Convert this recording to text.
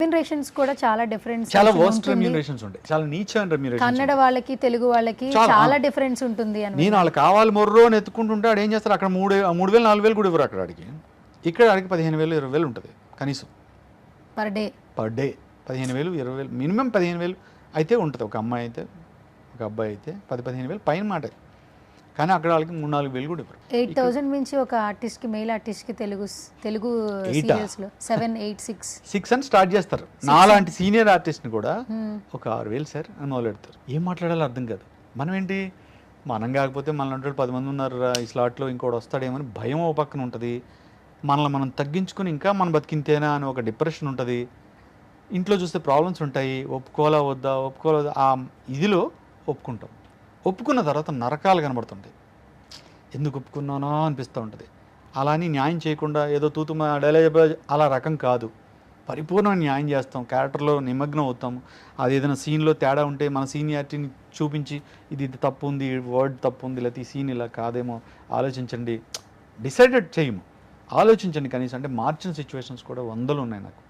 Remunerations కూడా చాలా difference, చాలా వర్స్ట్ రెమ్యూనరేషన్స్ ఉంటాయి, చాలా నీచమైన రెమ్యూనరేషన్. కన్నడ వాళ్ళకి తెలుగు వాళ్ళకి చాలా డిఫరెన్స్ ఉంటుంది అని. నేను వాళ్ళు కావాలి మొర్రో అని ఎత్తుకుంటుంటే ఆడు ఏం చేస్తారు, అక్కడ 3,000 4,000 కూడా ఇవ్వరు అక్కడ ఆడికి. ఇక్కడ ఆడికి 15,000 20,000 ఉంటుంది కనీసం పర్ డే. 15,000 20,000 మినిమం 15,000 అయితే ఉంటుంది. ఒక అమ్మాయి అయితే ఒక అబ్బాయి అయితే 10-15,000 పైన మాట. కానీ అక్కడ వాళ్ళకి 3-4,000 కూడా ఇవ్వరు. 8,000 మించి ఒక ఆర్టిస్ట్ కి, మెయిల్ ఆర్టిస్ట్ కి తెలుగు సీరియల్స్ లో 7, 8, 6 అని స్టార్ట్ చేస్తారు. నాలాంటి సీనియర్ ఆర్టిస్ట్ని కూడా ఒక 6,000 సార్ అని మొదలెడతారు. ఏం మాట్లాడాలో అర్థం కాదు. మనం ఏంటి, మనం కాకపోతే మనలో 10 మంది ఉన్నారు ఈ స్లాట్లో, ఇంకోటి వస్తాడేమని భయం ఓ పక్కన ఉంటుంది. మనల్ని మనం తగ్గించుకుని ఇంకా మన బతికింతేనా అని ఒక డిప్రెషన్ ఉంటుంది. ఇంట్లో చూస్తే ప్రాబ్లమ్స్ ఉంటాయి, ఒప్పుకోవాలా వద్దా ఆ ఇదిలో ఒప్పుకుంటాం. ఒప్పుకున్న తర్వాత నరకాలు కనబడుతుంటాయి. ఎందుకు ఒప్పుకున్నానో అనిపిస్తూ ఉంటుంది. అలా అని న్యాయం చేయకుండా ఏదో తూతుమ డైలాగ్ అలా రకం కాదు, పరిపూర్ణమైన న్యాయం చేస్తాం, క్యారెక్టర్లో నిమగ్నం అవుతాము. అది ఏదైనా సీన్లో తేడా ఉంటే మన సీనియారిటీని చూపించి ఇది తప్పు ఉంది, వర్డ్ తప్పు ఉంది, లేకపోతే ఈ సీన్ ఇలా కాదేమో ఆలోచించండి, డిసైడెడ్ చేయము, ఆలోచించండి కనీసం. అంటే మార్చిన సిచ్యువేషన్స్ కూడా 100 ఉన్నాయి నాకు.